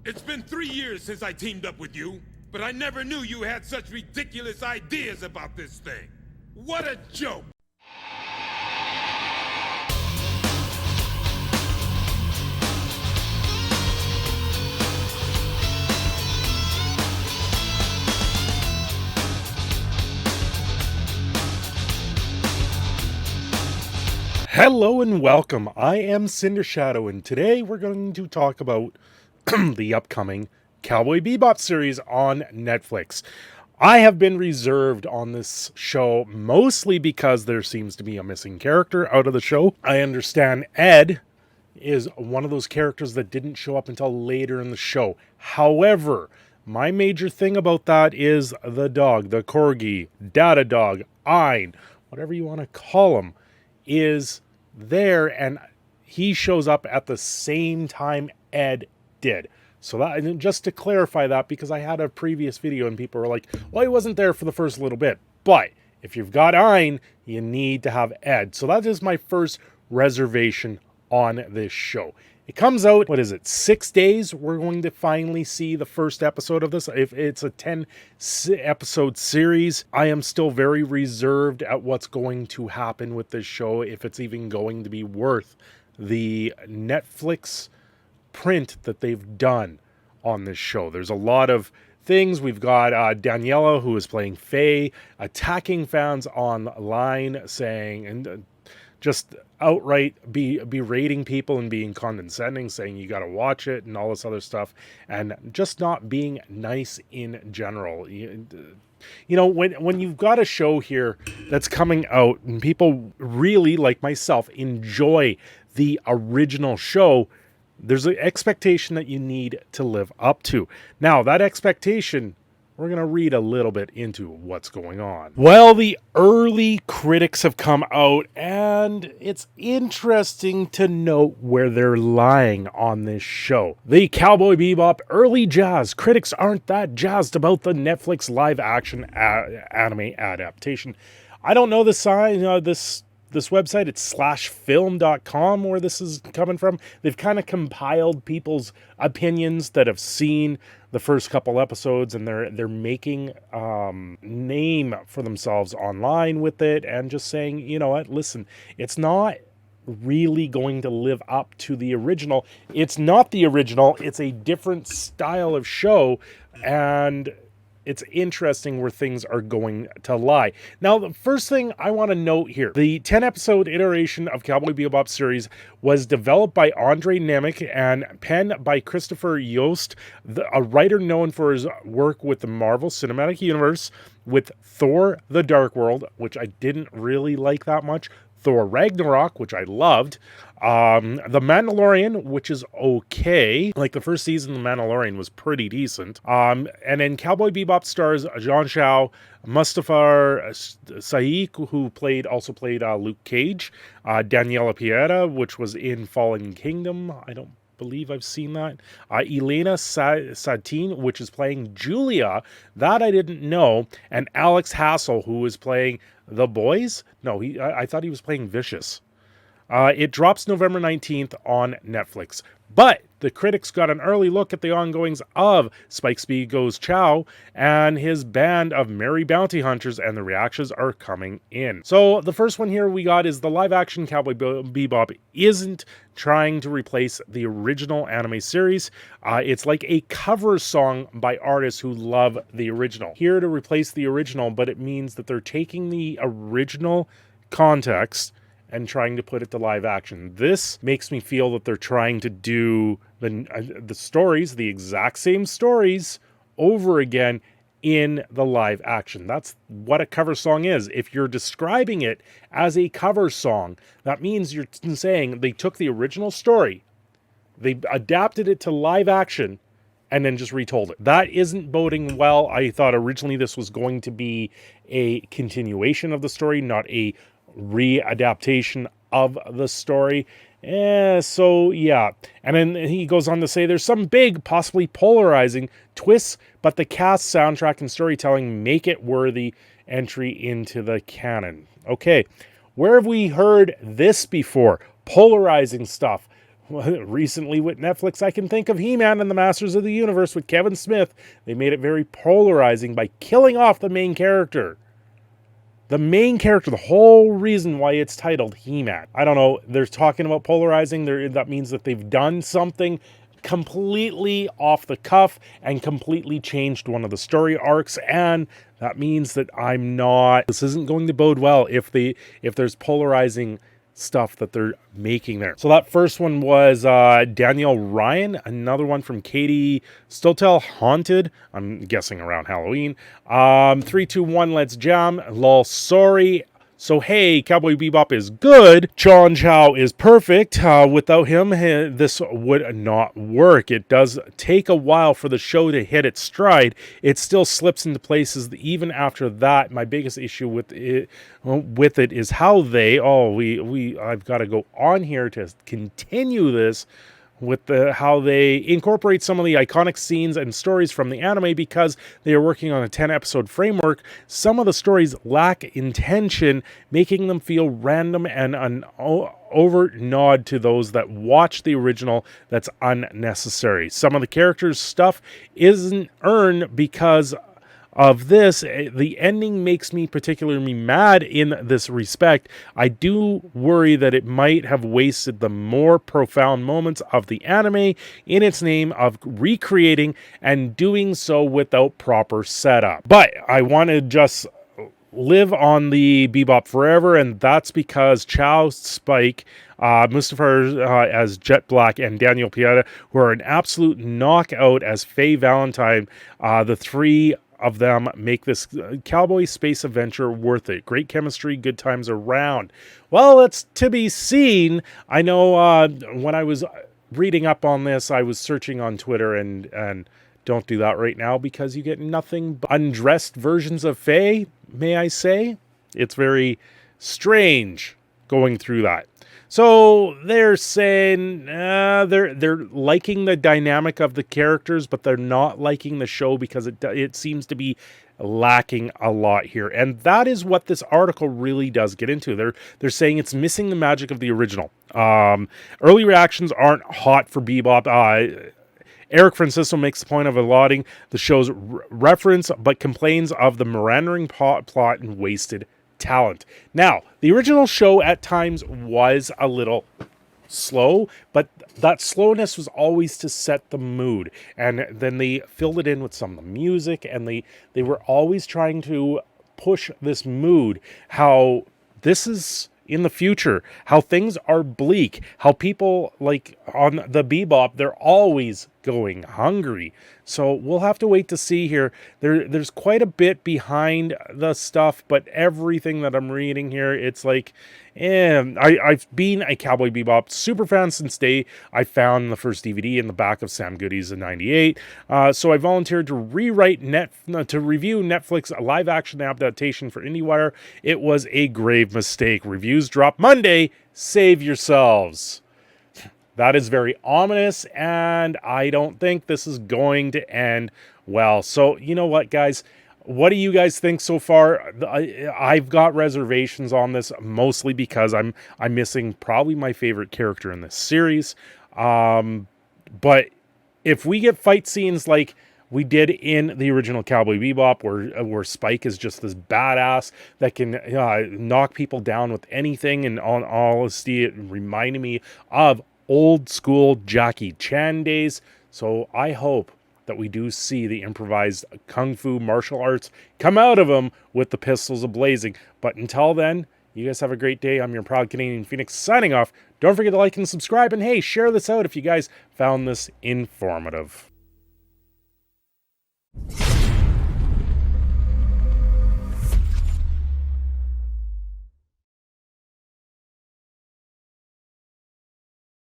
It's been 3 years since I teamed up with you, but I never knew you had such ridiculous ideas about this thing. What a joke! Hello and welcome. I am Cindershadow, and today we're going to talk about the upcoming Cowboy Bebop series on Netflix. I have been reserved on this show mostly because there seems to be a missing character out of the show. I understand Ed is one of those characters that didn't show up until later in the show. However, my major thing about that is the dog, the corgi, data dog, Ein, whatever you want to call him, is there, and he shows up at the same time Ed did. So that, just to clarify that, because I had a previous video and people were like, well, he wasn't there for the first little bit. But if you've got Ein, you need to have Ed. So that is my first reservation on this show. It comes out, 6 days? We're going to finally see the first episode of this. If it's a 10-episode series, I am still very reserved at what's going to happen with this show, if it's even going to be worth the Netflix print that they've done on this show. There's a lot of things. We've got Daniela, who is playing Faye, attacking fans online, saying, and just outright berating people and being condescending, saying you got to watch it and all this other stuff, and just not being nice in general. You know, when you've got a show here that's coming out and people really, like myself, enjoy the original show, there's an expectation that you need to live up to. Now, that expectation, we're going to read a little bit into what's going on. Well, the early critics have come out, and it's interesting to note where they're lying on this show. The Cowboy Bebop early jazz. Critics aren't that jazzed about the Netflix live-action anime adaptation. I don't know the sign, this website, it's /film.com, where this is coming from. They've kind of compiled people's opinions that have seen the first couple episodes, and they're making name for themselves online with it, and just saying, you know what, listen, it's not really going to live up to the original. It's not the original. It's a different style of show, and it's interesting where things are going to lie. Now, the first thing I want to note here, the 10-episode iteration of Cowboy Bebop series was developed by Andre Nemec and penned by Christopher Yost, a writer known for his work with the Marvel Cinematic Universe, with Thor: The Dark World, which I didn't really like that much, Thor Ragnarok, which I loved, The Mandalorian, which is okay. Like, the first season of The Mandalorian was pretty decent. And then Cowboy Bebop stars Jean Shao, Mustafar Saik, who also played Luke Cage, Daniela Piera, which was in Fallen Kingdom. I don't believe I've seen that. Elena Satin, which is playing Julia, that I didn't know, and Alex Hassel, who is playing The Boys. No, I thought he was playing Vicious. It drops November 19th on Netflix. But the critics got an early look at the ongoings of Spike Speed Goes Chow and his band of merry bounty hunters, and the reactions are coming in. So the first one here we got is the live-action Cowboy Bebop isn't trying to replace the original anime series. It's like a cover song by artists who love the original. Here to replace the original, but it means that they're taking the original context and trying to put it to live action. This makes me feel that they're trying to do the stories, the exact same stories, over again in the live action. That's what a cover song is. If you're describing it as a cover song, that means you're saying they took the original story, they adapted it to live action, and then just retold it. That isn't boding well. I thought originally this was going to be a continuation of the story, not a readaptation of the story. So yeah. And then he goes on to say there's some big, possibly polarizing twists, but the cast, soundtrack, and storytelling make it worthy entry into the canon. Okay, where have we heard this before? Polarizing stuff. recently with Netflix, I can think of He-Man and the Masters of the Universe with Kevin Smith. They made it very polarizing by killing off the main character. The main character, the whole reason why it's titled He-Man. I don't know, they're talking about polarizing. That means that they've done something completely off the cuff and completely changed one of the story arcs, and that means that this isn't going to bode well if there's polarizing stuff that they're making there. So that first one was Danielle Ryan, another one from Katie Stotell, Haunted, I'm guessing around Halloween. 3, 2, 1, let's jam. Lol, sorry. So hey, Cowboy Bebop is good. Chon Chow is perfect. Without him, this would not work. It does take a while for the show to hit its stride. It still slips into places even after that. My biggest issue with it is how they. I've got to go on here to continue this. With how they incorporate some of the iconic scenes and stories from the anime because they are working on a 10-episode framework. Some of the stories lack intention, making them feel random and an overt nod to those that watch the original that's unnecessary. Some of the characters' stuff isn't earned because of this. The ending makes me particularly mad in this respect. I do worry that it might have wasted the more profound moments of the anime in its name of recreating and doing so without proper setup. But I want to just live on the Bebop forever, and that's because Chow, Spike, Mustafar as Jet Black, and Daniel Pieta, who are an absolute knockout as Faye Valentine, the three of them make this cowboy space adventure worth it. Great chemistry, good times around. Well, it's to be seen. I know when I was reading up on this, I was searching on Twitter, and don't do that right now because you get nothing but undressed versions of Faye, may I say. It's very strange going through that. So they're saying they're liking the dynamic of the characters, but they're not liking the show because it seems to be lacking a lot here. And that is what this article really does get into. They're saying it's missing the magic of the original. Early reactions aren't hot for Bebop. Eric Francisco makes the point of lauding the show's reference, but complains of the meandering plot and wasted talent. Now, the original show at times was a little slow, but that slowness was always to set the mood, and then they filled it in with some of the music, and they were always trying to push this mood, how this is in the future, how things are bleak, how people, like on the Bebop, they're always going hungry. So we'll have to wait to see here. There's quite a bit behind the stuff, but everything that I'm reading here, it's like, I've been a Cowboy Bebop super fan since day I found the first DVD in the back of Sam Goody's in '98. So I volunteered to review Netflix live action adaptation for IndieWire. It was a grave mistake. Reviews drop Monday. Save yourselves. That is very ominous, and I don't think this is going to end well. So, you know what, guys? What do you guys think so far? I've got reservations on this, mostly because I'm missing probably my favorite character in this series. But if we get fight scenes like we did in the original Cowboy Bebop, where Spike is just this badass that can knock people down with anything, and on honesty, it reminded me of old school Jackie Chan days. So I hope that we do see the improvised kung fu martial arts come out of him with the pistols ablazing. But until then, you guys have a great day. I'm your proud Canadian Phoenix signing off. Don't forget to like and subscribe, and hey, share this out if you guys found this informative.